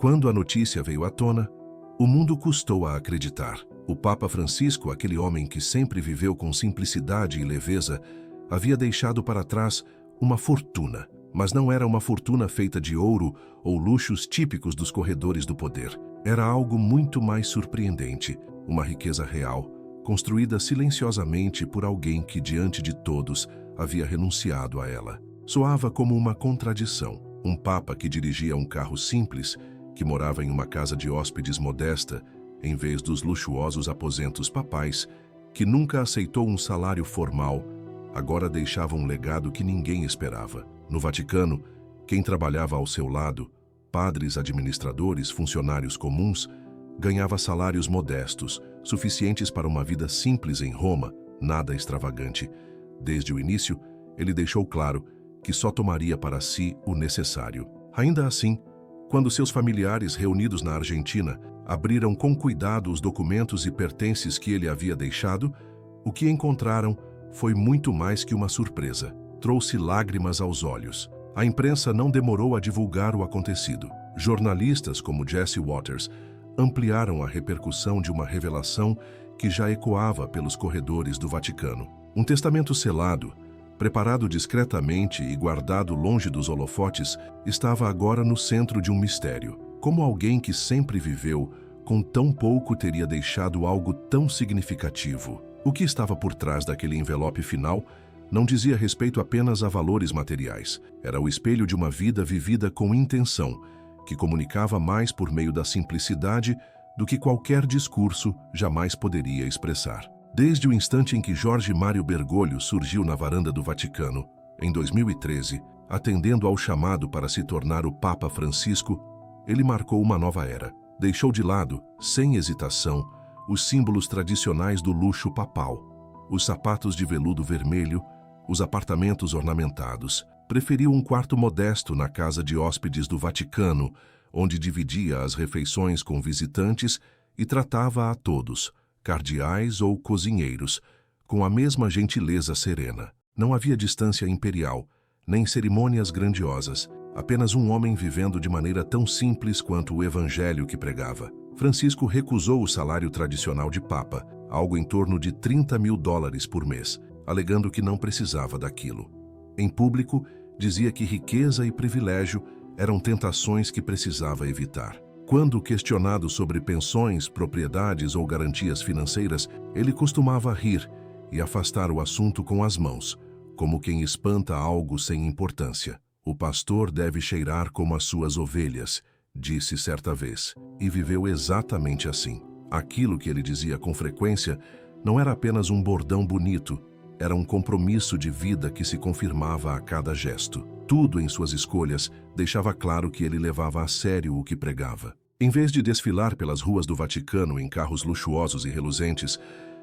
Quando a notícia veio à tona, o mundo custou a acreditar. O Papa Francisco, aquele homem que sempre viveu com simplicidade e leveza, havia deixado para trás uma fortuna. Mas não era uma fortuna feita de ouro ou luxos típicos dos corredores do poder. Era algo muito mais surpreendente, uma riqueza real, construída silenciosamente por alguém que, diante de todos, havia renunciado a ela. Soava como uma contradição. Um papa que dirigia um carro simples, que morava em uma casa de hóspedes modesta, em vez dos luxuosos aposentos papais, que nunca aceitou um salário formal, agora deixava um legado que ninguém esperava. No Vaticano, quem trabalhava ao seu lado, padres, administradores, funcionários comuns, ganhava salários modestos, suficientes para uma vida simples em Roma, nada extravagante. Desde o início, ele deixou claro que só tomaria para si o necessário. Ainda assim, quando seus familiares reunidos na Argentina abriram com cuidado os documentos e pertences que ele havia deixado, o que encontraram foi muito mais que uma surpresa. Trouxe lágrimas aos olhos. A imprensa não demorou a divulgar o acontecido. Jornalistas como Jesse Waters ampliaram a repercussão de uma revelação que já ecoava pelos corredores do Vaticano. Um testamento selado, preparado discretamente e guardado longe dos holofotes, estava agora no centro de um mistério. Como alguém que sempre viveu com tão pouco teria deixado algo tão significativo? O que estava por trás daquele envelope final não dizia respeito apenas a valores materiais. Era o espelho de uma vida vivida com intenção, que comunicava mais por meio da simplicidade do que qualquer discurso jamais poderia expressar. Desde o instante em que Jorge Mário Bergoglio surgiu na varanda do Vaticano, em 2013, atendendo ao chamado para se tornar o Papa Francisco, ele marcou uma nova era. Deixou de lado, sem hesitação, os símbolos tradicionais do luxo papal, os sapatos de veludo vermelho, os apartamentos ornamentados. Preferiu um quarto modesto na casa de hóspedes do Vaticano, onde dividia as refeições com visitantes e tratava a todos, cardeais ou cozinheiros, com a mesma gentileza serena. Não havia distância imperial, nem cerimônias grandiosas, apenas um homem vivendo de maneira tão simples quanto o evangelho que pregava. Francisco recusou o salário tradicional de papa, algo em torno de $30.000 por mês, alegando que não precisava daquilo. Em público, dizia que riqueza e privilégio eram tentações que precisava evitar. Quando questionado sobre pensões, propriedades ou garantias financeiras, ele costumava rir e afastar o assunto com as mãos, como quem espanta algo sem importância. O pastor deve cheirar como as suas ovelhas, disse certa vez, e viveu exatamente assim. Aquilo que ele dizia com frequência não era apenas um bordão bonito, era um compromisso de vida que se confirmava a cada gesto. Tudo em suas escolhas deixava claro que ele levava a sério o que pregava. Em vez de desfilar pelas ruas do Vaticano em carros luxuosos e reluzentes,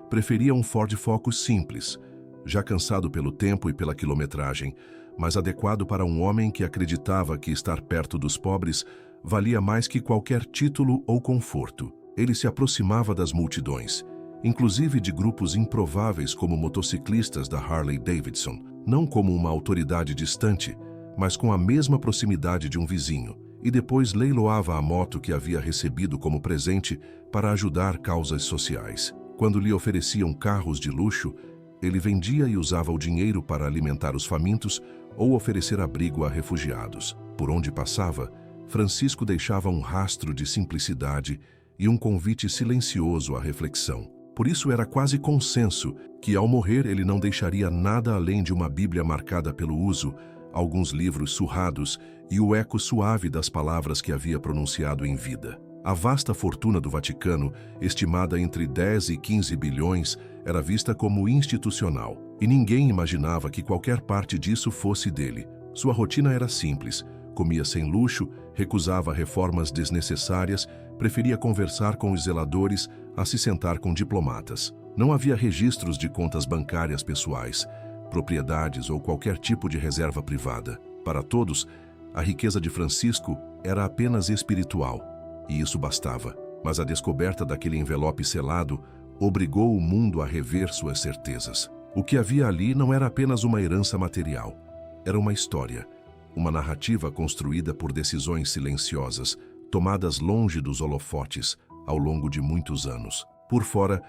preferia um Ford Focus simples, já cansado pelo tempo e pela quilometragem, mas adequado para um homem que acreditava que estar perto dos pobres valia mais que qualquer título ou conforto. Ele se aproximava das multidões, inclusive de grupos improváveis como motociclistas da Harley Davidson, não como uma autoridade distante, mas com a mesma proximidade de um vizinho, e depois leiloava a moto que havia recebido como presente para ajudar causas sociais. Quando lhe ofereciam carros de luxo, ele vendia e usava o dinheiro para alimentar os famintos ou oferecer abrigo a refugiados. Por onde passava, Francisco deixava um rastro de simplicidade e um convite silencioso à reflexão. Por isso era quase consenso que, ao morrer, ele não deixaria nada além de uma Bíblia marcada pelo uso, alguns livros surrados e o eco suave das palavras que havia pronunciado em vida. A vasta fortuna do Vaticano, estimada entre 10 e 15 bilhões, era vista como institucional, e ninguém imaginava que qualquer parte disso fosse dele. Sua rotina era simples, comia sem luxo, recusava reformas desnecessárias, preferia conversar com os zeladores a se sentar com diplomatas. Não havia registros de contas bancárias pessoais, propriedades ou qualquer tipo de reserva privada. Para todos, a riqueza de Francisco era apenas espiritual, e isso bastava. Mas a descoberta daquele envelope selado obrigou o mundo a rever suas certezas. O que havia ali não era apenas uma herança material, era uma história, uma narrativa construída por decisões silenciosas, tomadas longe dos holofotes ao longo de muitos anos. Por fora,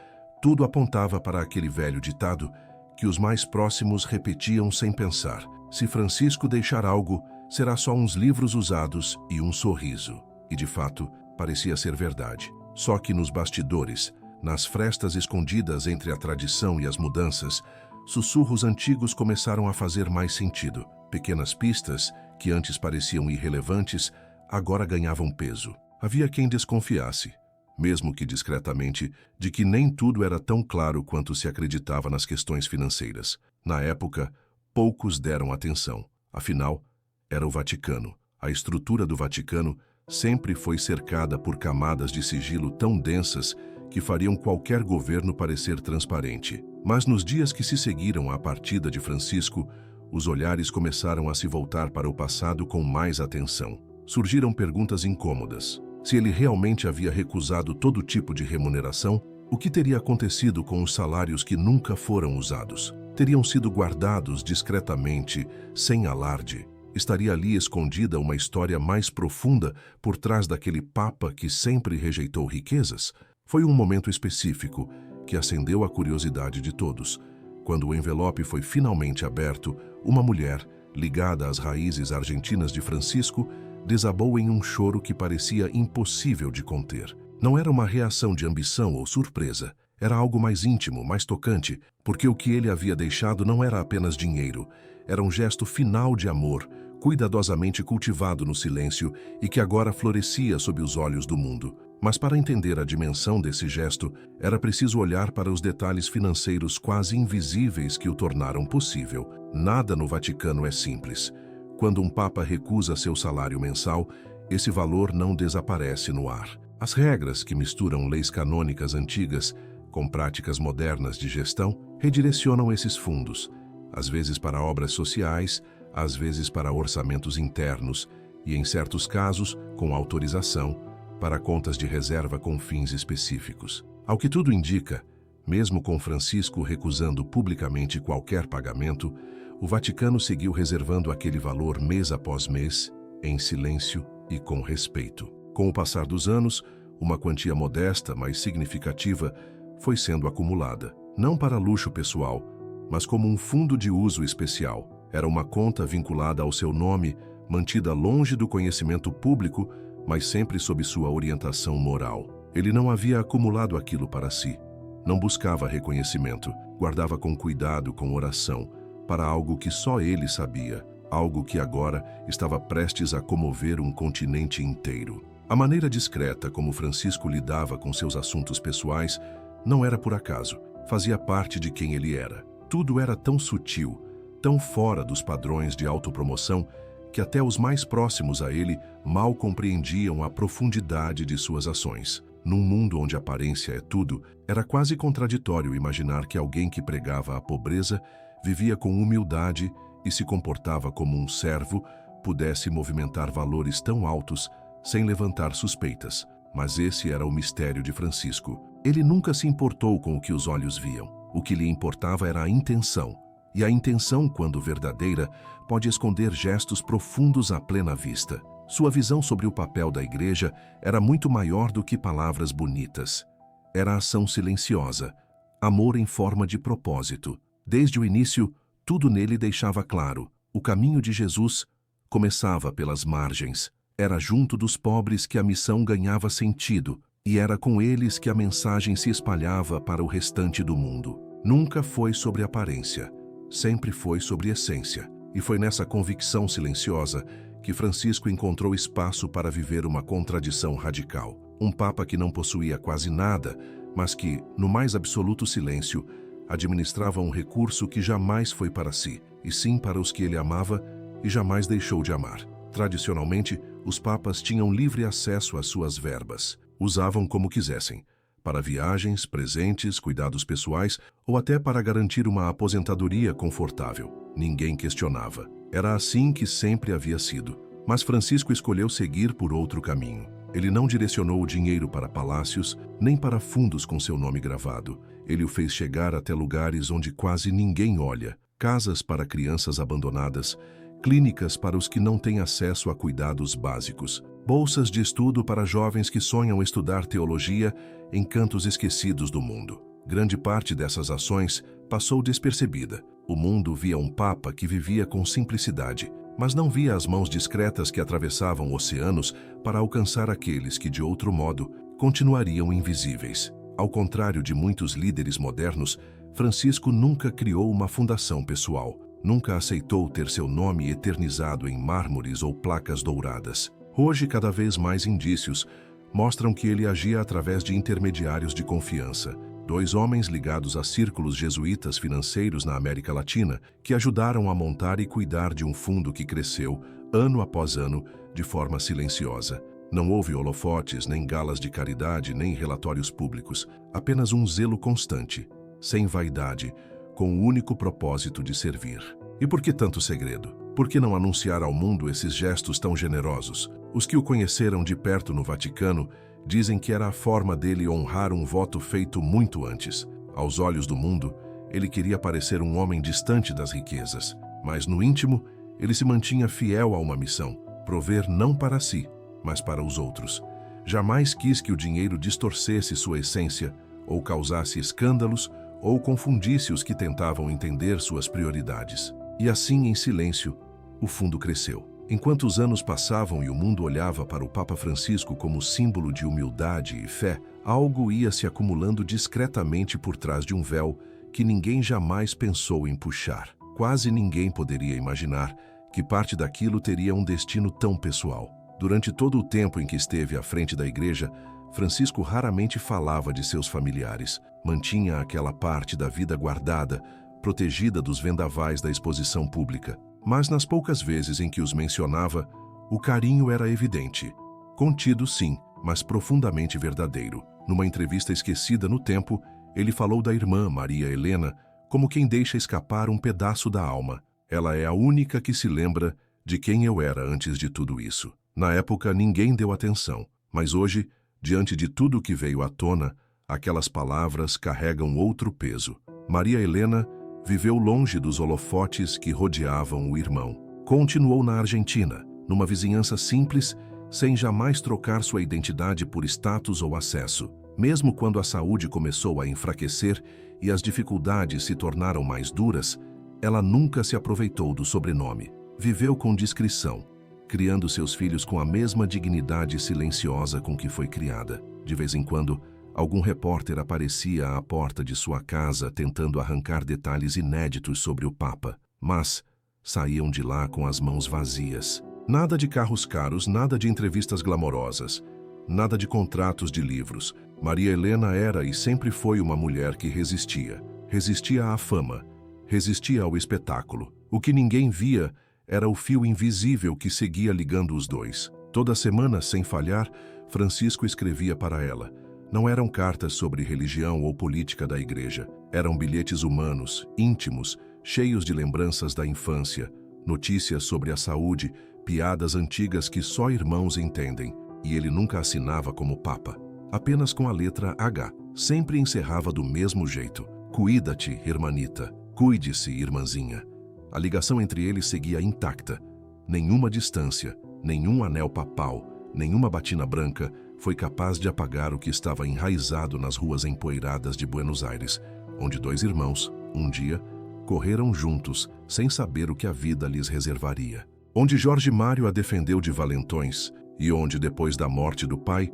tudo apontava para aquele velho ditado que os mais próximos repetiam sem pensar: se Francisco deixar algo, será só uns livros usados e um sorriso. E de fato, parecia ser verdade. Só que nos bastidores, nas frestas escondidas entre a tradição e as mudanças, sussurros antigos começaram a fazer mais sentido. Pequenas pistas, que antes pareciam irrelevantes, agora ganhavam peso. Havia quem desconfiasse, mesmo que discretamente, de que nem tudo era tão claro quanto se acreditava nas questões financeiras. Na época, poucos deram atenção. Afinal, era o Vaticano. A estrutura do Vaticano sempre foi cercada por camadas de sigilo tão densas que fariam qualquer governo parecer transparente. Mas nos dias que se seguiram à partida de Francisco, os olhares começaram a se voltar para o passado com mais atenção. Surgiram perguntas incômodas. Se ele realmente havia recusado todo tipo de remuneração, o que teria acontecido com os salários que nunca foram usados? Teriam sido guardados discretamente, sem alarde? Estaria ali escondida uma história mais profunda por trás daquele papa que sempre rejeitou riquezas? Foi um momento específico que acendeu a curiosidade de todos. Quando o envelope foi finalmente aberto, uma mulher, ligada às raízes argentinas de Francisco, desabou em um choro que parecia impossível de conter. Não era uma reação de ambição ou surpresa. Era algo mais íntimo, mais tocante, porque o que ele havia deixado não era apenas dinheiro. Era um gesto final de amor, cuidadosamente cultivado no silêncio e que agora florescia sob os olhos do mundo. Mas para entender a dimensão desse gesto, era preciso olhar para os detalhes financeiros quase invisíveis que o tornaram possível. Nada no Vaticano é simples. Quando um papa recusa seu salário mensal, esse valor não desaparece no ar. As regras que misturam leis canônicas antigas com práticas modernas de gestão redirecionam esses fundos, às vezes para obras sociais, às vezes para orçamentos internos e, em certos casos, com autorização, para contas de reserva com fins específicos. Ao que tudo indica, mesmo com Francisco recusando publicamente qualquer pagamento, o Vaticano seguiu reservando aquele valor mês após mês, em silêncio e com respeito. Com o passar dos anos, uma quantia modesta, mas significativa, foi sendo acumulada, não para luxo pessoal, mas como um fundo de uso especial. Era uma conta vinculada ao seu nome, mantida longe do conhecimento público, mas sempre sob sua orientação moral. Ele não havia acumulado aquilo para si. Não buscava reconhecimento, guardava com cuidado, com oração, para algo que só ele sabia, algo que agora estava prestes a comover um continente inteiro. A maneira discreta como Francisco lidava com seus assuntos pessoais não era por acaso, fazia parte de quem ele era. Tudo era tão sutil, tão fora dos padrões de autopromoção, que até os mais próximos a ele mal compreendiam a profundidade de suas ações. Num mundo onde aparência é tudo, era quase contraditório imaginar que alguém que pregava a pobreza, vivia com humildade e se comportava como um servo, pudesse movimentar valores tão altos sem levantar suspeitas. Mas esse era o mistério de Francisco. Ele nunca se importou com o que os olhos viam. O que lhe importava era a intenção. E a intenção, quando verdadeira, pode esconder gestos profundos à plena vista. Sua visão sobre o papel da igreja era muito maior do que palavras bonitas. Era ação silenciosa, amor em forma de propósito. Desde o início, tudo nele deixava claro. O caminho de Jesus começava pelas margens. Era junto dos pobres que a missão ganhava sentido, e era com eles que a mensagem se espalhava para o restante do mundo. Nunca foi sobre aparência, sempre foi sobre essência. E foi nessa convicção silenciosa que Francisco encontrou espaço para viver uma contradição radical. Um papa que não possuía quase nada, mas que, no mais absoluto silêncio, administrava um recurso que jamais foi para si, e sim para os que ele amava e jamais deixou de amar. Tradicionalmente, os papas tinham livre acesso às suas verbas. Usavam como quisessem, para viagens, presentes, cuidados pessoais ou até para garantir uma aposentadoria confortável. Ninguém questionava. Era assim que sempre havia sido. Mas Francisco escolheu seguir por outro caminho. Ele não direcionou o dinheiro para palácios, nem para fundos com seu nome gravado. Ele o fez chegar até lugares onde quase ninguém olha. Casas para crianças abandonadas, clínicas para os que não têm acesso a cuidados básicos, bolsas de estudo para jovens que sonham estudar teologia em cantos esquecidos do mundo. Grande parte dessas ações passou despercebida. O mundo via um papa que vivia com simplicidade, mas não via as mãos discretas que atravessavam oceanos para alcançar aqueles que, de outro modo, continuariam invisíveis. Ao contrário de muitos líderes modernos, Francisco nunca criou uma fundação pessoal, nunca aceitou ter seu nome eternizado em mármores ou placas douradas. Hoje, cada vez mais indícios mostram que ele agia através de intermediários de confiança, 2 homens ligados a círculos jesuítas financeiros na América Latina que ajudaram a montar e cuidar de um fundo que cresceu, ano após ano, de forma silenciosa. Não houve holofotes, nem galas de caridade, nem relatórios públicos, apenas um zelo constante, sem vaidade, com o único propósito de servir. E por que tanto segredo? Por que não anunciar ao mundo esses gestos tão generosos? Os que o conheceram de perto no Vaticano dizem que era a forma dele honrar um voto feito muito antes. Aos olhos do mundo, ele queria parecer um homem distante das riquezas, mas no íntimo, ele se mantinha fiel a uma missão, prover não para si, mas para os outros. Jamais quis que o dinheiro distorcesse sua essência, ou causasse escândalos, ou confundisse os que tentavam entender suas prioridades. E assim, em silêncio, o fundo cresceu. Enquanto os anos passavam e o mundo olhava para o Papa Francisco como símbolo de humildade e fé, algo ia se acumulando discretamente por trás de um véu que ninguém jamais pensou em puxar. Quase ninguém poderia imaginar que parte daquilo teria um destino tão pessoal. Durante todo o tempo em que esteve à frente da igreja, Francisco raramente falava de seus familiares, mantinha aquela parte da vida guardada, protegida dos vendavais da exposição pública. Mas nas poucas vezes em que os mencionava, o carinho era evidente. Contido, sim, mas profundamente verdadeiro. Numa entrevista esquecida no tempo, ele falou da irmã, Maria Helena, como quem deixa escapar um pedaço da alma. Ela é a única que se lembra de quem eu era antes de tudo isso. Na época, ninguém deu atenção, mas hoje, diante de tudo que veio à tona, aquelas palavras carregam outro peso. Maria Helena viveu longe dos holofotes que rodeavam o irmão. Continuou na Argentina, numa vizinhança simples, sem jamais trocar sua identidade por status ou acesso. Mesmo quando a saúde começou a enfraquecer e as dificuldades se tornaram mais duras, ela nunca se aproveitou do sobrenome. Viveu com discrição, criando seus filhos com a mesma dignidade silenciosa com que foi criada. De vez em quando, algum repórter aparecia à porta de sua casa tentando arrancar detalhes inéditos sobre o Papa, mas saíam de lá com as mãos vazias. Nada de carros caros, nada de entrevistas glamorosas, nada de contratos de livros. Maria Helena era e sempre foi uma mulher que resistia. Resistia à fama, resistia ao espetáculo. O que ninguém via era o fio invisível que seguia ligando os dois. Toda semana, sem falhar, Francisco escrevia para ela. Não eram cartas sobre religião ou política da igreja. Eram bilhetes humanos, íntimos, cheios de lembranças da infância, notícias sobre a saúde, piadas antigas que só irmãos entendem. E ele nunca assinava como Papa, apenas com a letra H. Sempre encerrava do mesmo jeito. Cuida-te, irmanita. Cuide-se, irmãzinha. A ligação entre eles seguia intacta. Nenhuma distância, nenhum anel papal, nenhuma batina branca foi capaz de apagar o que estava enraizado nas ruas empoeiradas de Buenos Aires, onde 2 irmãos, um dia, correram juntos, sem saber o que a vida lhes reservaria. Onde Jorge Mário a defendeu de valentões e onde, depois da morte do pai,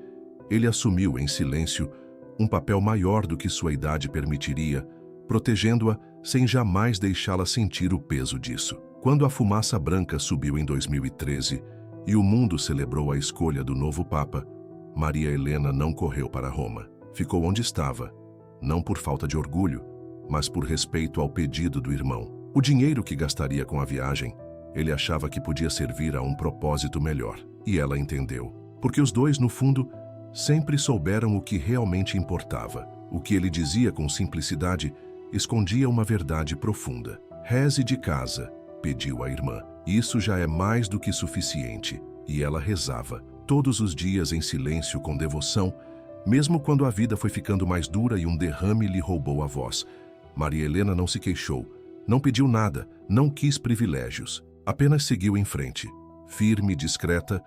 ele assumiu em silêncio um papel maior do que sua idade permitiria, protegendo-a sem jamais deixá-la sentir o peso disso. Quando a fumaça branca subiu em 2013 e o mundo celebrou a escolha do novo Papa, Maria Helena não correu para Roma. Ficou onde estava, não por falta de orgulho, mas por respeito ao pedido do irmão. O dinheiro que gastaria com a viagem, ele achava que podia servir a um propósito melhor. E ela entendeu. Porque os dois, no fundo, sempre souberam o que realmente importava. O que ele dizia com simplicidade escondia uma verdade profunda. Reze de casa, pediu a irmã. Isso já é mais do que suficiente. E ela rezava, todos os dias em silêncio com devoção, mesmo quando a vida foi ficando mais dura e um derrame lhe roubou a voz. Maria Helena não se queixou, não pediu nada, não quis privilégios. Apenas seguiu em frente, firme e discreta,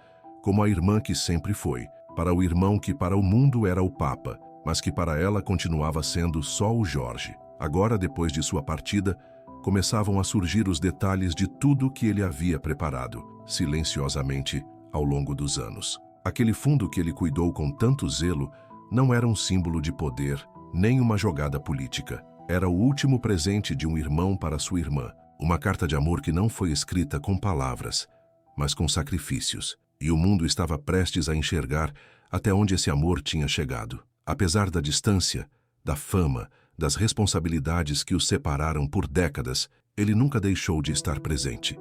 como a irmã que sempre foi, para o irmão que para o mundo era o Papa, mas que para ela continuava sendo só o Jorge. Agora, depois de sua partida, começavam a surgir os detalhes de tudo que ele havia preparado, silenciosamente, ao longo dos anos. Aquele fundo que ele cuidou com tanto zelo não era um símbolo de poder, nem uma jogada política. Era o último presente de um irmão para sua irmã, uma carta de amor que não foi escrita com palavras, mas com sacrifícios, e o mundo estava prestes a enxergar até onde esse amor tinha chegado. Apesar da distância, da fama, das responsabilidades que os separaram por décadas, ele nunca deixou de estar presente.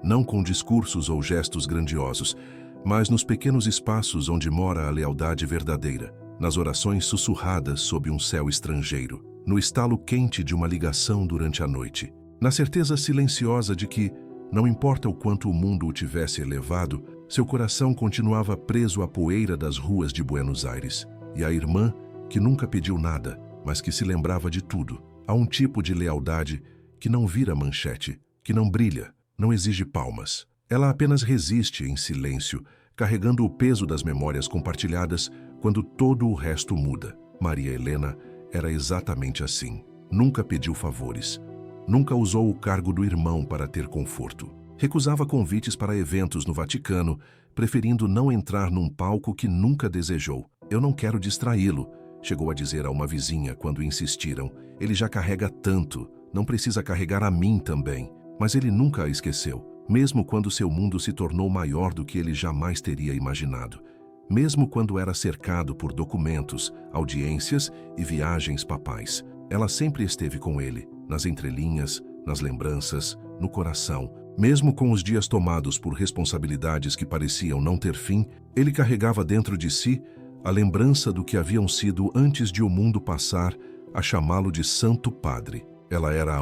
Não com discursos ou gestos grandiosos, mas nos pequenos espaços onde mora a lealdade verdadeira, nas orações sussurradas sob um céu estrangeiro, no estalo quente de uma ligação durante a noite, na certeza silenciosa de que, não importa o quanto o mundo o tivesse elevado, seu coração continuava preso à poeira das ruas de Buenos Aires. E a irmã, que nunca pediu nada, mas que se lembrava de tudo. Há um tipo de lealdade que não vira manchete, que não brilha, não exige palmas. Ela apenas resiste em silêncio, carregando o peso das memórias compartilhadas quando todo o resto muda. Maria Helena era exatamente assim. Nunca pediu favores. Nunca usou o cargo do irmão para ter conforto. Recusava convites para eventos no Vaticano, preferindo não entrar num palco que nunca desejou. "Eu não quero distraí-lo", chegou a dizer a uma vizinha quando insistiram. "Ele já carrega tanto, não precisa carregar a mim também." Mas ele nunca a esqueceu, mesmo quando seu mundo se tornou maior do que ele jamais teria imaginado. Mesmo quando era cercado por documentos, audiências e viagens papais. Ela sempre esteve com ele, nas entrelinhas, nas lembranças, no coração. Mesmo com os dias tomados por responsabilidades que pareciam não ter fim, ele carregava dentro de si a lembrança do que haviam sido antes de o mundo passar a chamá-lo de Santo Padre. Ela era a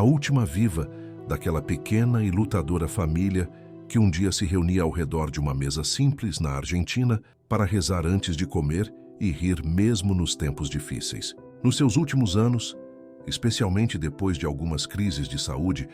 última viva daquela pequena e lutadora família que um dia se reunia ao redor de uma mesa simples na Argentina para rezar antes de comer e rir mesmo nos tempos difíceis. Nos seus últimos anos, especialmente depois de algumas crises de saúde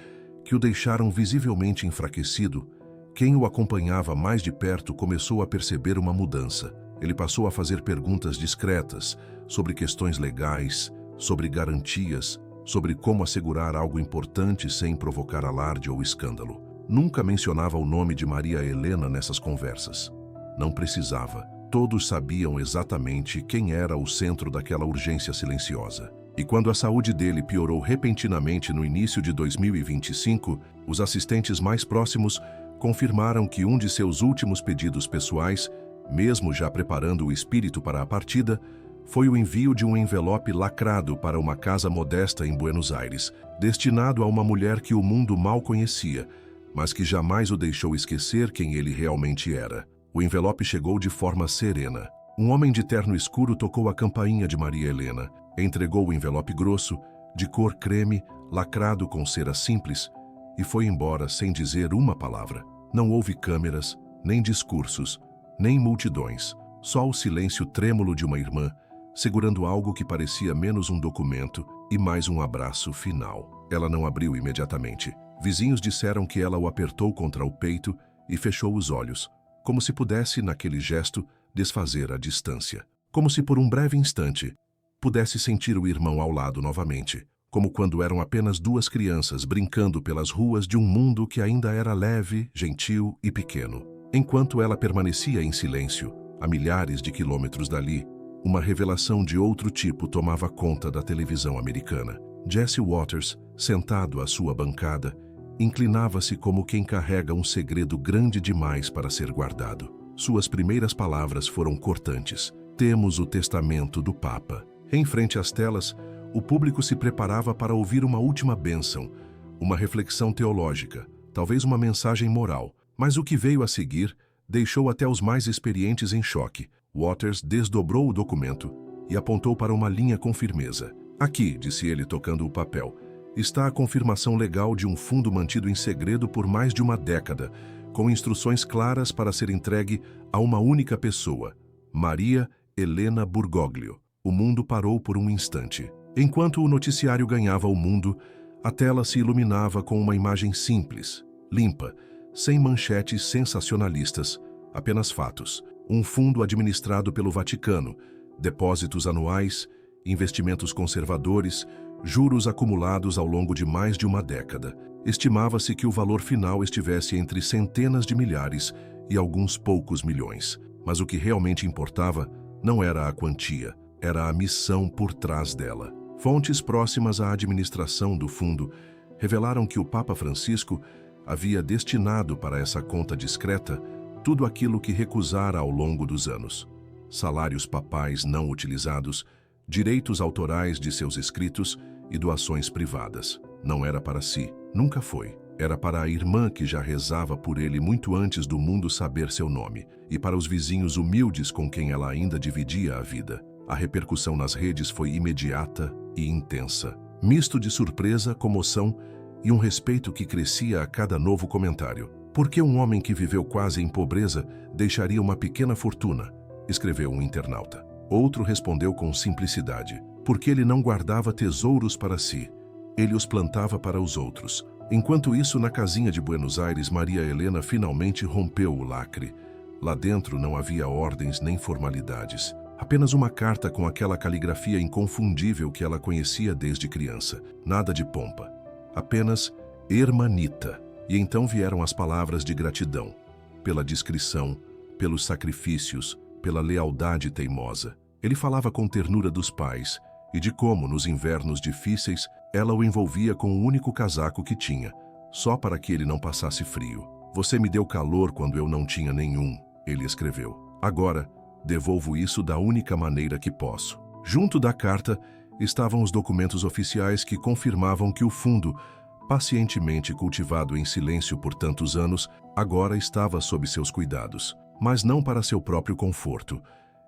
que o deixaram visivelmente enfraquecido, quem o acompanhava mais de perto começou a perceber uma mudança. Ele passou a fazer perguntas discretas sobre questões legais, sobre garantias, sobre como assegurar algo importante sem provocar alarde ou escândalo. Nunca mencionava o nome de Maria Helena nessas conversas. Não precisava. Todos sabiam exatamente quem era o centro daquela urgência silenciosa. E quando a saúde dele piorou repentinamente no início de 2025, os assistentes mais próximos confirmaram que um de seus últimos pedidos pessoais, mesmo já preparando o espírito para a partida, foi o envio de um envelope lacrado para uma casa modesta em Buenos Aires, destinado a uma mulher que o mundo mal conhecia, mas que jamais o deixou esquecer quem ele realmente era. O envelope chegou de forma serena. Um homem de terno escuro tocou a campainha de Maria Helena, entregou o envelope grosso, de cor creme, lacrado com cera simples, e foi embora sem dizer uma palavra. Não houve câmeras, nem discursos, nem multidões, só o silêncio trêmulo de uma irmã, segurando algo que parecia menos um documento e mais um abraço final. Ela não abriu imediatamente. Vizinhos disseram que ela o apertou contra o peito e fechou os olhos, como se pudesse, naquele gesto, desfazer a distância. Como se por um breve instante pudesse sentir o irmão ao lado novamente, como quando eram apenas duas crianças brincando pelas ruas de um mundo que ainda era leve, gentil e pequeno. Enquanto ela permanecia em silêncio, a milhares de quilômetros dali, uma revelação de outro tipo tomava conta da televisão americana. Jesse Waters, sentado à sua bancada, inclinava-se como quem carrega um segredo grande demais para ser guardado. Suas primeiras palavras foram cortantes. "Temos o testamento do Papa." Em frente às telas, o público se preparava para ouvir uma última bênção, uma reflexão teológica, talvez uma mensagem moral. Mas o que veio a seguir deixou até os mais experientes em choque. Waters desdobrou o documento e apontou para uma linha com firmeza. "Aqui", disse ele tocando o papel, "está a confirmação legal de um fundo mantido em segredo por mais de uma década, com instruções claras para ser entregue a uma única pessoa, Maria Helena Bergoglio." O mundo parou por um instante. Enquanto o noticiário ganhava o mundo, a tela se iluminava com uma imagem simples, limpa, sem manchetes sensacionalistas, apenas fatos. Um fundo administrado pelo Vaticano, depósitos anuais, investimentos conservadores, juros acumulados ao longo de mais de uma década. Estimava-se que o valor final estivesse entre centenas de milhares e alguns poucos milhões. Mas o que realmente importava não era a quantia, era a missão por trás dela. Fontes próximas à administração do fundo revelaram que o Papa Francisco havia destinado para essa conta discreta tudo aquilo que recusara ao longo dos anos: salários papais não utilizados, direitos autorais de seus escritos e doações privadas. Não era para si, nunca foi. Era para a irmã que já rezava por ele muito antes do mundo saber seu nome, e para os vizinhos humildes com quem ela ainda dividia a vida. A repercussão nas redes foi imediata e intensa, misto de surpresa, comoção e um respeito que crescia a cada novo comentário. Por que um homem que viveu quase em pobreza deixaria uma pequena fortuna? Escreveu um internauta. Outro respondeu com simplicidade: porque ele não guardava tesouros para si, ele os plantava para os outros. Enquanto isso, na casinha de Buenos Aires, Maria Helena finalmente rompeu o lacre. Lá dentro não havia ordens nem formalidades. Apenas uma carta com aquela caligrafia inconfundível que ela conhecia desde criança. Nada de pompa. Apenas Hermanita. E então vieram as palavras de gratidão. Pela discrição, pelos sacrifícios, pela lealdade teimosa. Ele falava com ternura dos pais e de como, nos invernos difíceis, ela o envolvia com o único casaco que tinha, só para que ele não passasse frio. Você me deu calor quando eu não tinha nenhum, ele escreveu. Agora, devolvo isso da única maneira que posso. Junto da carta estavam os documentos oficiais que confirmavam que o fundo, pacientemente cultivado em silêncio por tantos anos, agora estava sob seus cuidados. Mas não para seu próprio conforto.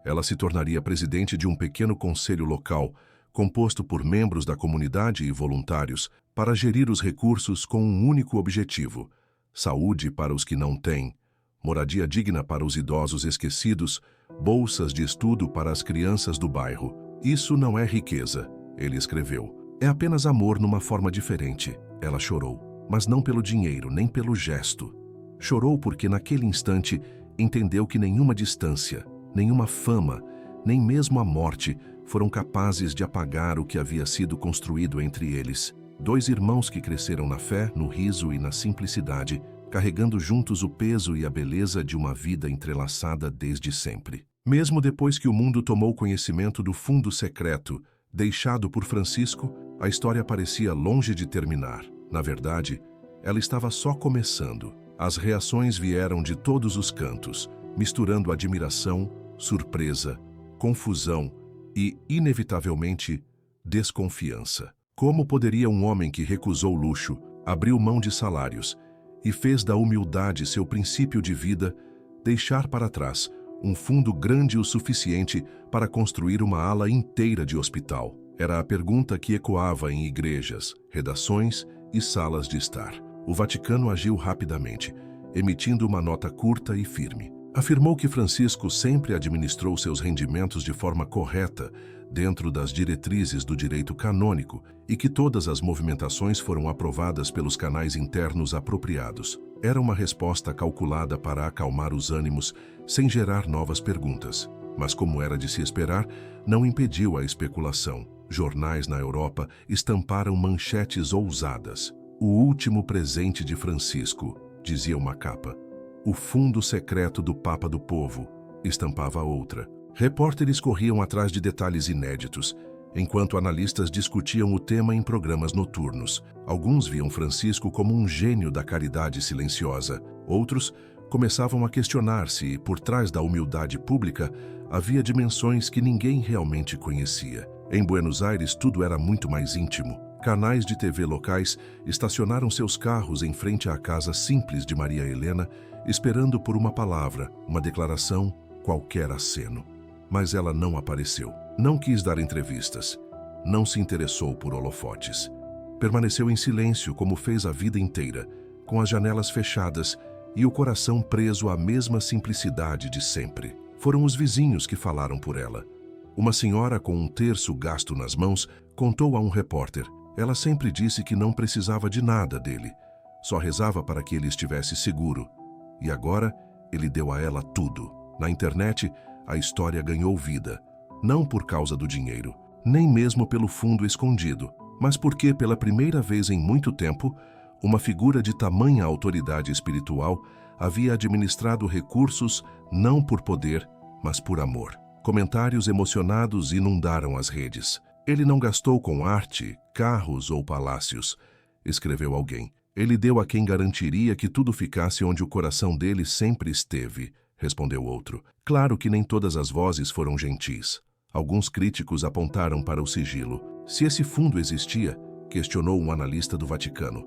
Ela se tornaria presidente de um pequeno conselho local, composto por membros da comunidade e voluntários, para gerir os recursos com um único objetivo: saúde para os que não têm, moradia digna para os idosos esquecidos, bolsas de estudo para as crianças do bairro. Isso não é riqueza, ele escreveu. É apenas amor numa forma diferente. Ela chorou, mas não pelo dinheiro, nem pelo gesto. Chorou porque naquele instante entendeu que nenhuma distância, nenhuma fama, nem mesmo a morte foram capazes de apagar o que havia sido construído entre eles. Dois irmãos que cresceram na fé, no riso e na simplicidade, carregando juntos o peso e a beleza de uma vida entrelaçada desde sempre. Mesmo depois que o mundo tomou conhecimento do fundo secreto deixado por Francisco, a história parecia longe de terminar. Na verdade, ela estava só começando. As reações vieram de todos os cantos, misturando admiração, surpresa, confusão e, inevitavelmente, desconfiança. Como poderia um homem que recusou luxo, abriu mão de salários e fez da humildade seu princípio de vida, deixar para trás um fundo grande o suficiente para construir uma ala inteira de hospital? Era a pergunta que ecoava em igrejas, redações e salas de estar. O Vaticano agiu rapidamente, emitindo uma nota curta e firme. Afirmou que Francisco sempre administrou seus rendimentos de forma correta, dentro das diretrizes do direito canônico, e que todas as movimentações foram aprovadas pelos canais internos apropriados. Era uma resposta calculada para acalmar os ânimos, sem gerar novas perguntas. Mas, como era de se esperar, não impediu a especulação. Jornais na Europa estamparam manchetes ousadas. O último presente de Francisco, dizia uma capa. O fundo secreto do Papa do Povo, estampava outra. Repórteres corriam atrás de detalhes inéditos, enquanto analistas discutiam o tema em programas noturnos. Alguns viam Francisco como um gênio da caridade silenciosa. Outros começavam a questionar se, por trás da humildade pública, havia dimensões que ninguém realmente conhecia. Em Buenos Aires, tudo era muito mais íntimo. Canais de TV locais estacionaram seus carros em frente à casa simples de Maria Helena, esperando por uma palavra, uma declaração, qualquer aceno. Mas ela não apareceu. Não quis dar entrevistas. Não se interessou por holofotes. Permaneceu em silêncio, como fez a vida inteira, com as janelas fechadas e o coração preso à mesma simplicidade de sempre. Foram os vizinhos que falaram por ela. Uma senhora com um terço gasto nas mãos contou a um repórter. Ela sempre disse que não precisava de nada dele. Só rezava para que ele estivesse seguro. E agora, ele deu a ela tudo. Na internet, a história ganhou vida, não por causa do dinheiro, nem mesmo pelo fundo escondido, mas porque, pela primeira vez em muito tempo, uma figura de tamanha autoridade espiritual havia administrado recursos não por poder, mas por amor. Comentários emocionados inundaram as redes. Ele não gastou com arte, carros ou palácios, escreveu alguém. Ele deu a quem garantiria que tudo ficasse onde o coração dele sempre esteve, respondeu outro. Claro que nem todas as vozes foram gentis. Alguns críticos apontaram para o sigilo. Se esse fundo existia, questionou um analista do Vaticano,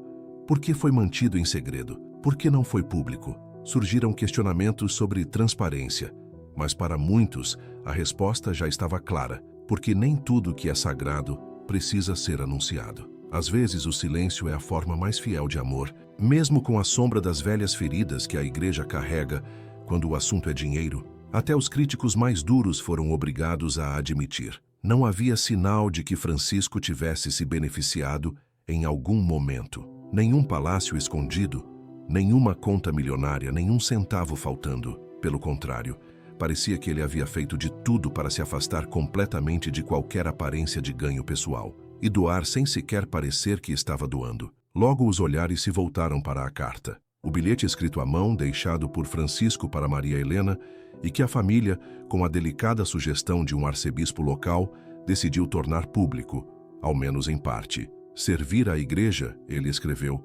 por que foi mantido em segredo? Por que não foi público? Surgiram questionamentos sobre transparência, mas para muitos a resposta já estava clara, porque nem tudo que é sagrado precisa ser anunciado. Às vezes o silêncio é a forma mais fiel de amor, mesmo com a sombra das velhas feridas que a igreja carrega quando o assunto é dinheiro. Até os críticos mais duros foram obrigados a admitir. Não havia sinal de que Francisco tivesse se beneficiado em algum momento. Nenhum palácio escondido, nenhuma conta milionária, nenhum centavo faltando. Pelo contrário, parecia que ele havia feito de tudo para se afastar completamente de qualquer aparência de ganho pessoal e doar sem sequer parecer que estava doando. Logo os olhares se voltaram para a carta. O bilhete escrito à mão, deixado por Francisco para Maria Helena, e que a família, com a delicada sugestão de um arcebispo local, decidiu tornar público, ao menos em parte. Servir à igreja, ele escreveu,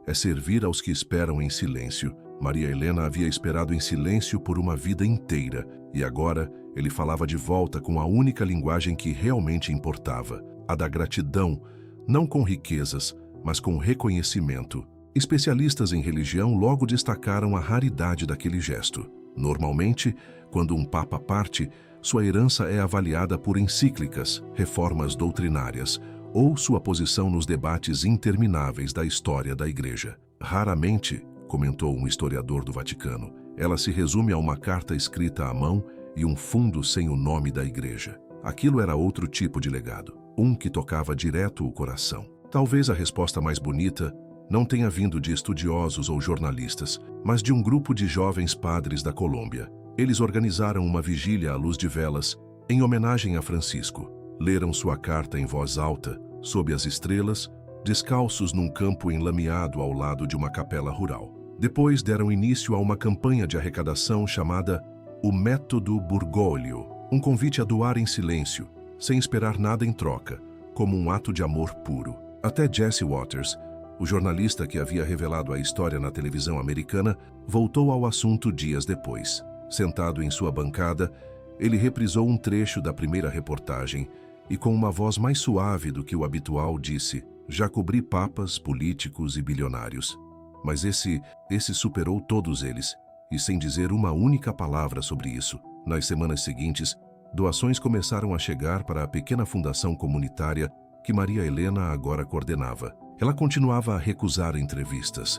é servir aos que esperam em silêncio. Maria Helena havia esperado em silêncio por uma vida inteira, e agora ele falava de volta com a única linguagem que realmente importava, a da gratidão, não com riquezas, mas com reconhecimento. Especialistas em religião logo destacaram a raridade daquele gesto. Normalmente, quando um papa parte, sua herança é avaliada por encíclicas, reformas doutrinárias ou sua posição nos debates intermináveis da história da Igreja. Raramente, comentou um historiador do Vaticano, ela se resume a uma carta escrita à mão e um fundo sem o nome da Igreja. Aquilo era outro tipo de legado, um que tocava direto o coração. Talvez a resposta mais bonita não tenha vindo de estudiosos ou jornalistas, mas de um grupo de jovens padres da Colômbia. Eles organizaram uma vigília à luz de velas, em homenagem a Francisco. Leram sua carta em voz alta, sob as estrelas, descalços num campo enlameado ao lado de uma capela rural. Depois deram início a uma campanha de arrecadação chamada O Método Bergoglio, um convite a doar em silêncio, sem esperar nada em troca, como um ato de amor puro. Até Jesse Waters, o jornalista que havia revelado a história na televisão americana, voltou ao assunto dias depois. Sentado em sua bancada, ele reprisou um trecho da primeira reportagem e, com uma voz mais suave do que o habitual, disse: já cobri papas, políticos e bilionários. Mas esse superou todos eles, e sem dizer uma única palavra sobre isso. Nas semanas seguintes, doações começaram a chegar para a pequena fundação comunitária que Maria Helena agora coordenava. Ela continuava a recusar entrevistas,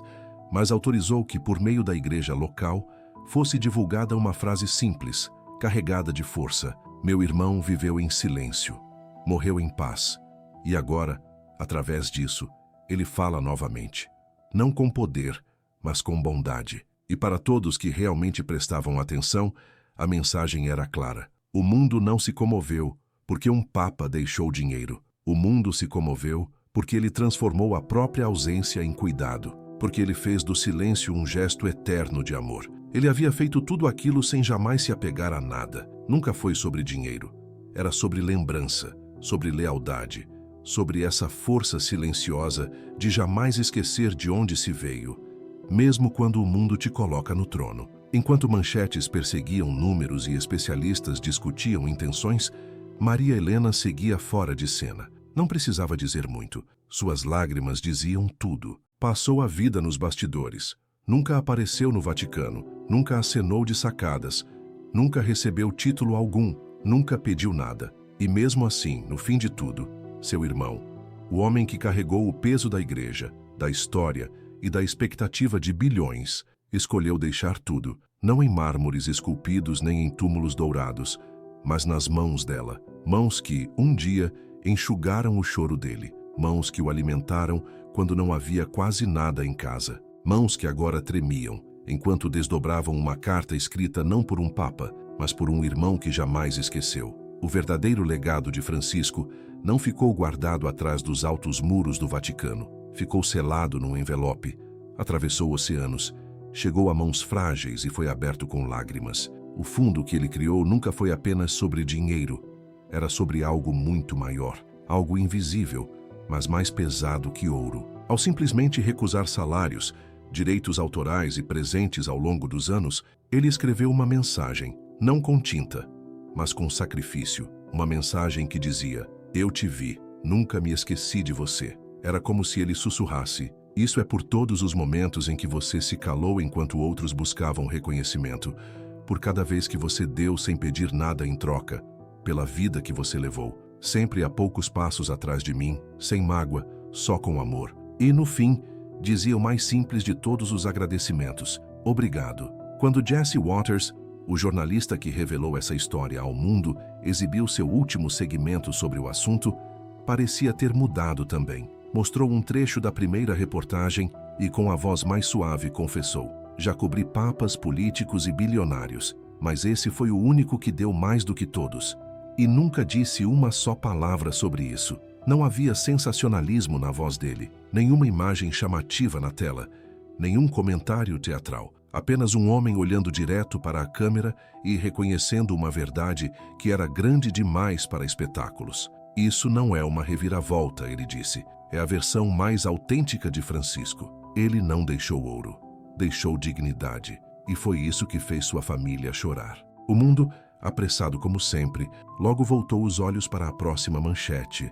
mas autorizou que, por meio da igreja local, fosse divulgada uma frase simples, carregada de força: meu irmão viveu em silêncio, morreu em paz, e agora, através disso, ele fala novamente. Não com poder, mas com bondade. E para todos que realmente prestavam atenção, a mensagem era clara. O mundo não se comoveu porque um papa deixou dinheiro. O mundo se comoveu porque ele transformou a própria ausência em cuidado, porque ele fez do silêncio um gesto eterno de amor. Ele havia feito tudo aquilo sem jamais se apegar a nada. Nunca foi sobre dinheiro. Era sobre lembrança, sobre lealdade, sobre essa força silenciosa de jamais esquecer de onde se veio, mesmo quando o mundo te coloca no trono. Enquanto manchetes perseguiam números e especialistas discutiam intenções, Maria Helena seguia fora de cena. Não precisava dizer muito. Suas lágrimas diziam tudo. Passou a vida nos bastidores. Nunca apareceu no Vaticano. Nunca acenou de sacadas. Nunca recebeu título algum. Nunca pediu nada. E mesmo assim, no fim de tudo, seu irmão, o homem que carregou o peso da igreja, da história e da expectativa de bilhões, escolheu deixar tudo, não em mármores esculpidos nem em túmulos dourados, mas nas mãos dela. Mãos que, um dia, enxugaram o choro dele. Mãos que o alimentaram quando não havia quase nada em casa. Mãos que agora tremiam, enquanto desdobravam uma carta escrita não por um papa, mas por um irmão que jamais esqueceu. O verdadeiro legado de Francisco não ficou guardado atrás dos altos muros do Vaticano. Ficou selado num envelope, atravessou oceanos, chegou a mãos frágeis e foi aberto com lágrimas. O fundo que ele criou nunca foi apenas sobre dinheiro. Era sobre algo muito maior, algo invisível, mas mais pesado que ouro. Ao simplesmente recusar salários, direitos autorais e presentes ao longo dos anos, ele escreveu uma mensagem, não com tinta, mas com sacrifício. Uma mensagem que dizia: "Eu te vi, nunca me esqueci de você." Era como se ele sussurrasse: "Isso é por todos os momentos em que você se calou enquanto outros buscavam reconhecimento, por cada vez que você deu sem pedir nada em troca, pela vida que você levou, sempre a poucos passos atrás de mim, sem mágoa, só com amor." E no fim, dizia o mais simples de todos os agradecimentos: "Obrigado." Quando Jesse Waters, o jornalista que revelou essa história ao mundo, exibiu seu último segmento sobre o assunto, parecia ter mudado também. Mostrou um trecho da primeira reportagem e, com a voz mais suave, confessou: "Já cobri papas, políticos e bilionários, mas esse foi o único que deu mais do que todos." E nunca disse uma só palavra sobre isso. Não havia sensacionalismo na voz dele, nenhuma imagem chamativa na tela, nenhum comentário teatral. Apenas um homem olhando direto para a câmera e reconhecendo uma verdade que era grande demais para espetáculos. "Isso não é uma reviravolta", ele disse. "É a versão mais autêntica de Francisco." Ele não deixou ouro, deixou dignidade. E foi isso que fez sua família chorar. O mundo, apressado como sempre, logo voltou os olhos para a próxima manchete,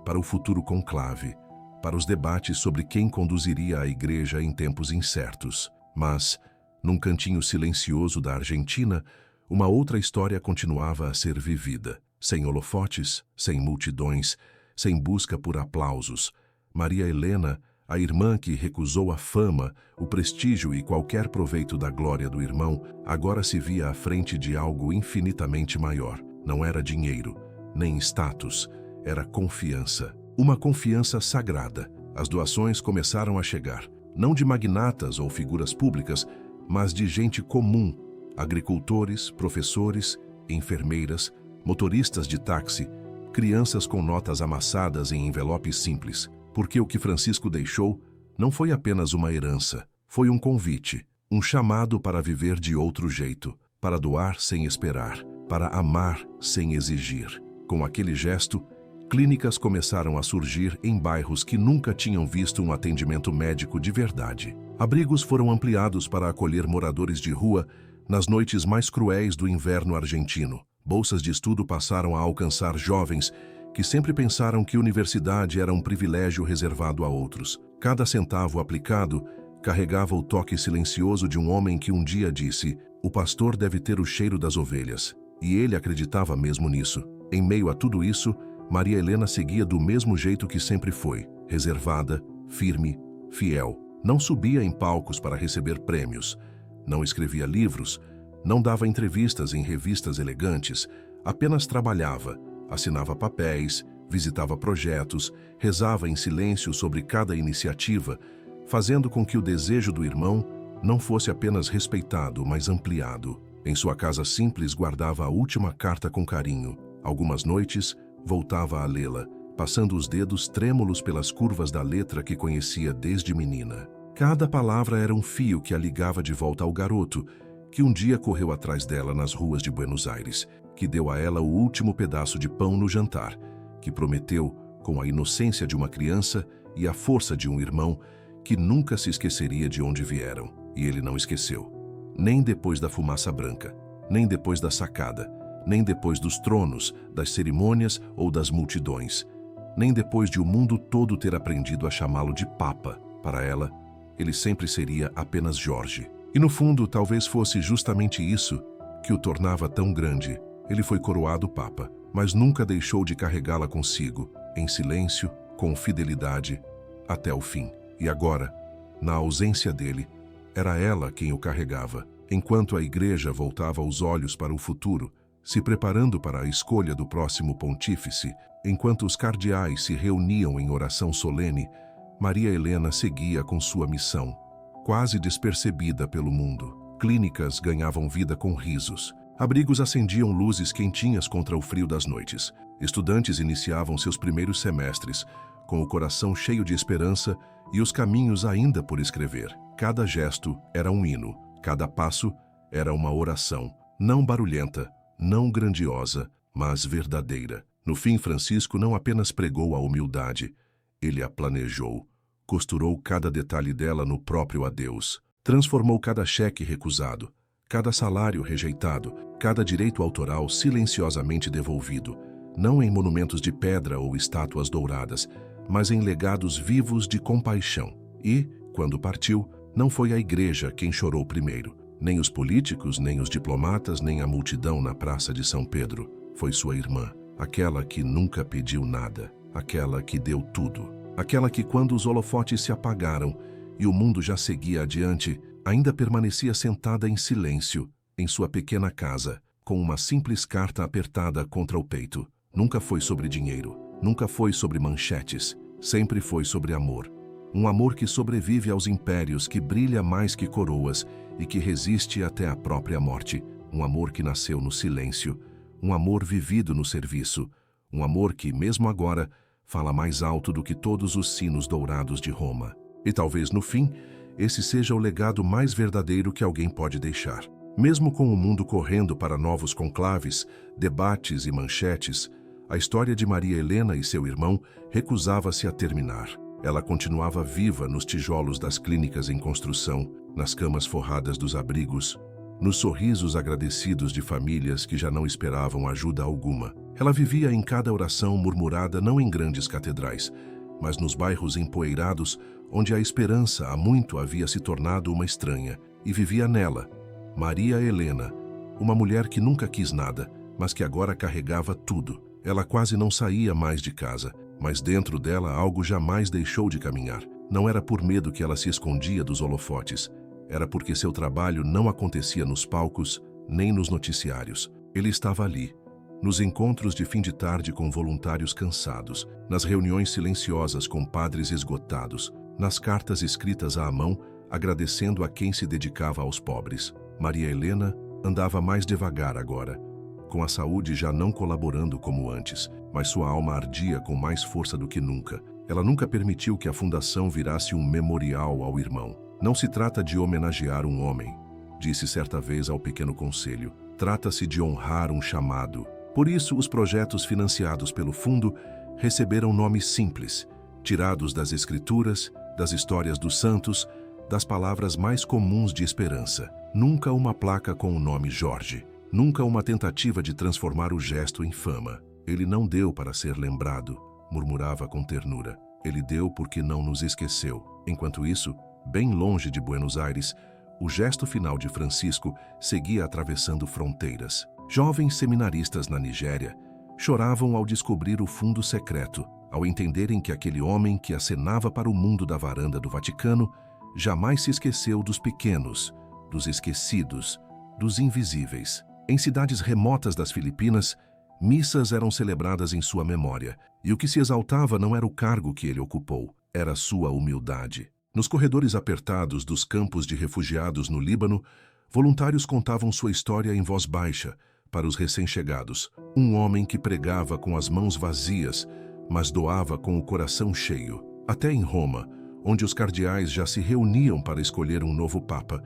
para o futuro conclave, para os debates sobre quem conduziria a igreja em tempos incertos. Mas, num cantinho silencioso da Argentina, uma outra história continuava a ser vivida. Sem holofotes, sem multidões, sem busca por aplausos. Maria Helena, a irmã que recusou a fama, o prestígio e qualquer proveito da glória do irmão, agora se via à frente de algo infinitamente maior. Não era dinheiro, nem status, era confiança. Uma confiança sagrada. As doações começaram a chegar, não de magnatas ou figuras públicas, mas de gente comum, agricultores, professores, enfermeiras, motoristas de táxi, crianças com notas amassadas em envelopes simples. Porque o que Francisco deixou não foi apenas uma herança, foi um convite, um chamado para viver de outro jeito, para doar sem esperar, para amar sem exigir. Com aquele gesto, clínicas começaram a surgir em bairros que nunca tinham visto um atendimento médico de verdade. Abrigos foram ampliados para acolher moradores de rua nas noites mais cruéis do inverno argentino. Bolsas de estudo passaram a alcançar jovens que sempre pensaram que universidade era um privilégio reservado a outros. Cada centavo aplicado carregava o toque silencioso de um homem que um dia disse: "O pastor deve ter o cheiro das ovelhas." E ele acreditava mesmo nisso. Em meio a tudo isso, Maria Helena seguia do mesmo jeito que sempre foi, reservada, firme, fiel. Não subia em palcos para receber prêmios, não escrevia livros, não dava entrevistas em revistas elegantes, apenas trabalhava, assinava papéis, visitava projetos, rezava em silêncio sobre cada iniciativa, fazendo com que o desejo do irmão não fosse apenas respeitado, mas ampliado. Em sua casa simples guardava a última carta com carinho. Algumas noites, voltava a lê-la, passando os dedos trêmulos pelas curvas da letra que conhecia desde menina. Cada palavra era um fio que a ligava de volta ao garoto, que um dia correu atrás dela nas ruas de Buenos Aires, que deu a ela o último pedaço de pão no jantar, que prometeu, com a inocência de uma criança e a força de um irmão, que nunca se esqueceria de onde vieram. E ele não esqueceu. Nem depois da fumaça branca, nem depois da sacada, nem depois dos tronos, das cerimônias ou das multidões, nem depois de o mundo todo ter aprendido a chamá-lo de Papa. Para ela, ele sempre seria apenas Jorge. E no fundo, talvez fosse justamente isso que o tornava tão grande. Ele foi coroado Papa, mas nunca deixou de carregá-la consigo, em silêncio, com fidelidade, até o fim. E agora, na ausência dele, era ela quem o carregava, enquanto a igreja voltava os olhos para o futuro, se preparando para a escolha do próximo pontífice, enquanto os cardeais se reuniam em oração solene, Maria Helena seguia com sua missão, quase despercebida pelo mundo. Clínicas ganhavam vida com risos. Abrigos acendiam luzes quentinhas contra o frio das noites. Estudantes iniciavam seus primeiros semestres, com o coração cheio de esperança e os caminhos ainda por escrever. Cada gesto era um hino, cada passo era uma oração, não barulhenta, não grandiosa, mas verdadeira. No fim, Francisco não apenas pregou a humildade, ele a planejou, costurou cada detalhe dela no próprio adeus, transformou cada cheque recusado, cada salário rejeitado, cada direito autoral silenciosamente devolvido, não em monumentos de pedra ou estátuas douradas, mas em legados vivos de compaixão. E, quando partiu, não foi a igreja quem chorou primeiro, nem os políticos, nem os diplomatas, nem a multidão na Praça de São Pedro. Foi sua irmã, aquela que nunca pediu nada, aquela que deu tudo, aquela que, quando os holofotes se apagaram e o mundo já seguia adiante, ainda permanecia sentada em silêncio, em sua pequena casa, com uma simples carta apertada contra o peito. Nunca foi sobre dinheiro, nunca foi sobre manchetes, sempre foi sobre amor. Um amor que sobrevive aos impérios, que brilha mais que coroas e que resiste até a própria morte. Um amor que nasceu no silêncio, um amor vivido no serviço, um amor que, mesmo agora, fala mais alto do que todos os sinos dourados de Roma. E talvez, no fim, esse seja o legado mais verdadeiro que alguém pode deixar. Mesmo com o mundo correndo para novos conclaves, debates e manchetes, a história de Maria Helena e seu irmão recusava-se a terminar. Ela continuava viva nos tijolos das clínicas em construção, nas camas forradas dos abrigos, nos sorrisos agradecidos de famílias que já não esperavam ajuda alguma. Ela vivia em cada oração murmurada não em grandes catedrais, mas nos bairros empoeirados onde a esperança há muito havia se tornado uma estranha, e vivia nela, Maria Helena, uma mulher que nunca quis nada, mas que agora carregava tudo. Ela quase não saía mais de casa, mas dentro dela algo jamais deixou de caminhar. Não era por medo que ela se escondia dos holofotes, era porque seu trabalho não acontecia nos palcos, nem nos noticiários. Ele estava ali, nos encontros de fim de tarde com voluntários cansados, nas reuniões silenciosas com padres esgotados, nas cartas escritas à mão, agradecendo a quem se dedicava aos pobres. Maria Helena andava mais devagar agora, com a saúde já não colaborando como antes, mas sua alma ardia com mais força do que nunca. Ela nunca permitiu que a fundação virasse um memorial ao irmão. Não se trata de homenagear um homem, disse certa vez ao pequeno conselho. Trata-se de honrar um chamado. Por isso, os projetos financiados pelo fundo receberam nomes simples, tirados das escrituras, das histórias dos santos, das palavras mais comuns de esperança. Nunca uma placa com o nome Jorge. Nunca uma tentativa de transformar o gesto em fama. Ele não deu para ser lembrado, murmurava com ternura. Ele deu porque não nos esqueceu. Enquanto isso, bem longe de Buenos Aires, o gesto final de Francisco seguia atravessando fronteiras. Jovens seminaristas na Nigéria choravam ao descobrir o fundo secreto, ao entenderem que aquele homem que acenava para o mundo da varanda do Vaticano jamais se esqueceu dos pequenos, dos esquecidos, dos invisíveis. Em cidades remotas das Filipinas, missas eram celebradas em sua memória, e o que se exaltava não era o cargo que ele ocupou, era sua humildade. Nos corredores apertados dos campos de refugiados no Líbano, voluntários contavam sua história em voz baixa para os recém-chegados. Um homem que pregava com as mãos vazias, mas doava com o coração cheio. Até em Roma, onde os cardeais já se reuniam para escolher um novo papa,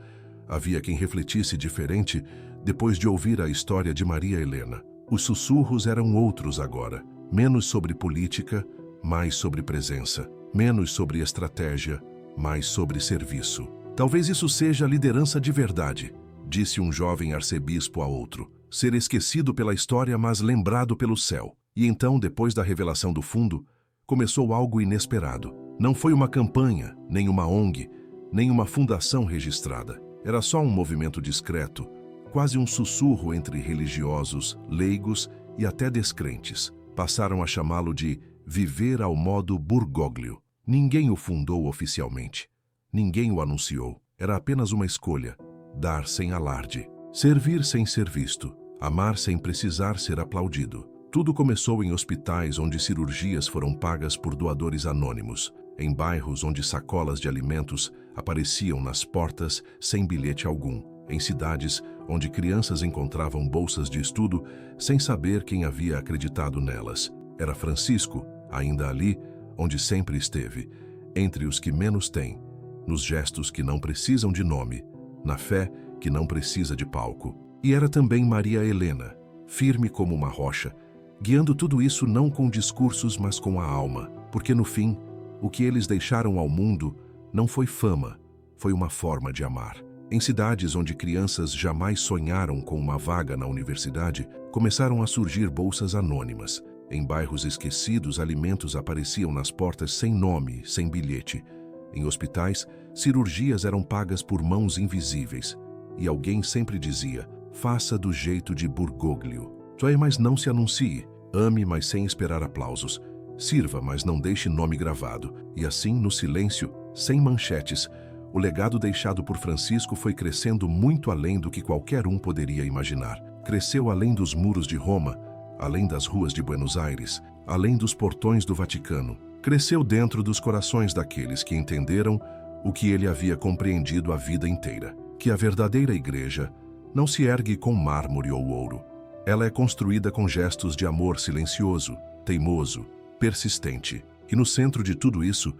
havia quem refletisse diferente depois de ouvir a história de Maria Helena. Os sussurros eram outros agora, menos sobre política, mais sobre presença, menos sobre estratégia, mais sobre serviço. Talvez isso seja a liderança de verdade, disse um jovem arcebispo a outro. Ser esquecido pela história, mas lembrado pelo céu. E então, depois da revelação do fundo, começou algo inesperado. Não foi uma campanha, nem uma ONG, nem uma fundação registrada. Era só um movimento discreto, quase um sussurro entre religiosos, leigos e até descrentes. Passaram a chamá-lo de viver ao modo Bergoglio. Ninguém o fundou oficialmente. Ninguém o anunciou. Era apenas uma escolha. Dar sem alarde. Servir sem ser visto. Amar sem precisar ser aplaudido. Tudo começou em hospitais onde cirurgias foram pagas por doadores anônimos. em bairros onde sacolas de alimentos apareciam nas portas sem bilhete algum, em cidades onde crianças encontravam bolsas de estudo sem saber quem havia acreditado nelas. Era Francisco, ainda ali, onde sempre esteve, entre os que menos têm, nos gestos que não precisam de nome, na fé que não precisa de palco. E era também Maria Helena, firme como uma rocha, guiando tudo isso não com discursos, mas com a alma, porque no fim, o que eles deixaram ao mundo não foi fama, foi uma forma de amar. Em cidades onde crianças jamais sonharam com uma vaga na universidade, começaram a surgir bolsas anônimas. Em bairros esquecidos, alimentos apareciam nas portas sem nome, sem bilhete. Em hospitais, cirurgias eram pagas por mãos invisíveis. E alguém sempre dizia, faça do jeito de Bergoglio. Mas não se anuncie. Ame, mas sem esperar aplausos. Sirva, mas não deixe nome gravado. E assim, no silêncio, sem manchetes, o legado deixado por Francisco foi crescendo muito além do que qualquer um poderia imaginar. Cresceu além dos muros de Roma, além das ruas de Buenos Aires, além dos portões do Vaticano. Cresceu dentro dos corações daqueles que entenderam o que ele havia compreendido a vida inteira, que a verdadeira igreja não se ergue com mármore ou ouro. Ela é construída com gestos de amor silencioso, teimoso, persistente. E no centro de tudo isso,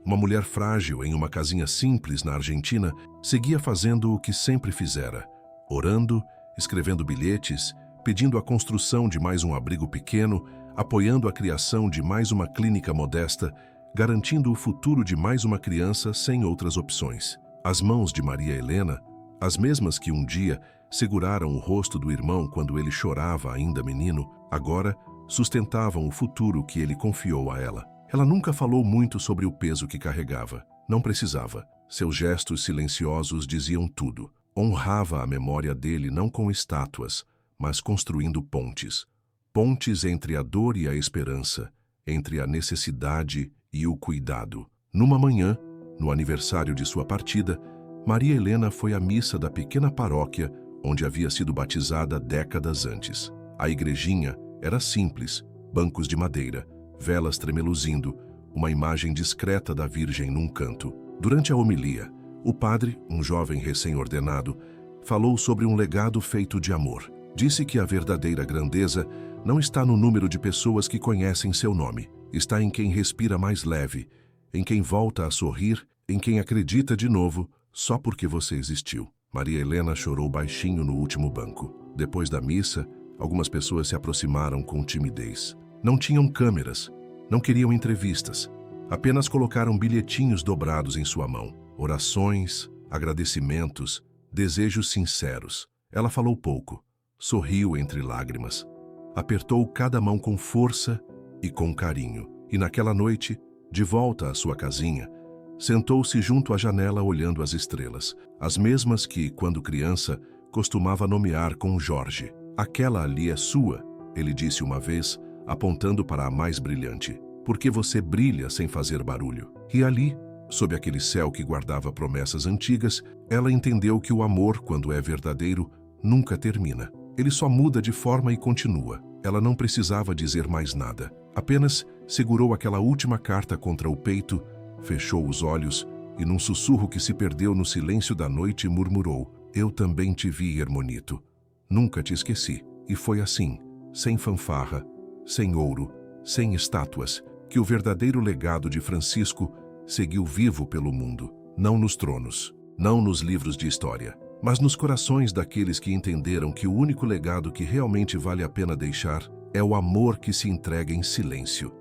uma mulher frágil em uma casinha simples na Argentina seguia fazendo o que sempre fizera, orando, escrevendo bilhetes, pedindo a construção de mais um abrigo pequeno, apoiando a criação de mais uma clínica modesta, garantindo o futuro de mais uma criança sem outras opções. As mãos de Maria Helena, as mesmas que um dia seguraram o rosto do irmão quando ele chorava ainda menino, agora sustentavam o futuro que ele confiou a ela. Ela nunca falou muito sobre o peso que carregava. Não precisava. Seus gestos silenciosos diziam tudo. Honrava a memória dele não com estátuas, mas construindo pontes. Pontes entre a dor e a esperança, entre a necessidade e o cuidado. Numa manhã, no aniversário de sua partida, Maria Helena foi à missa da pequena paróquia onde havia sido batizada décadas antes. A igrejinha era simples, bancos de madeira, velas tremeluzindo, uma imagem discreta da Virgem num canto. Durante a homilia, o padre, um jovem recém-ordenado, falou sobre um legado feito de amor. Disse que a verdadeira grandeza não está no número de pessoas que conhecem seu nome. Está em quem respira mais leve, em quem volta a sorrir, em quem acredita de novo, só porque você existiu. Maria Helena chorou baixinho no último banco. Depois da missa, algumas pessoas se aproximaram com timidez. Não tinham câmeras, não queriam entrevistas. Apenas colocaram bilhetinhos dobrados em sua mão. Orações, agradecimentos, desejos sinceros. Ela falou pouco, sorriu entre lágrimas. Apertou cada mão com força e com carinho. E naquela noite, de volta à sua casinha, sentou-se junto à janela olhando as estrelas, as mesmas que, quando criança, costumava nomear com Jorge. Aquela ali é sua, ele disse uma vez, apontando para a mais brilhante, porque você brilha sem fazer barulho. E ali, sob aquele céu que guardava promessas antigas, ela entendeu que o amor, quando é verdadeiro, nunca termina. Ele só muda de forma e continua. Ela não precisava dizer mais nada. Apenas segurou aquela última carta contra o peito, fechou os olhos e, num sussurro que se perdeu no silêncio da noite, murmurou: Eu também te vi, Hermonito. Nunca te esqueci. E foi assim, sem fanfarra, sem ouro, sem estátuas, que o verdadeiro legado de Francisco seguiu vivo pelo mundo. Não nos tronos, não nos livros de história, mas nos corações daqueles que entenderam que o único legado que realmente vale a pena deixar é o amor que se entrega em silêncio.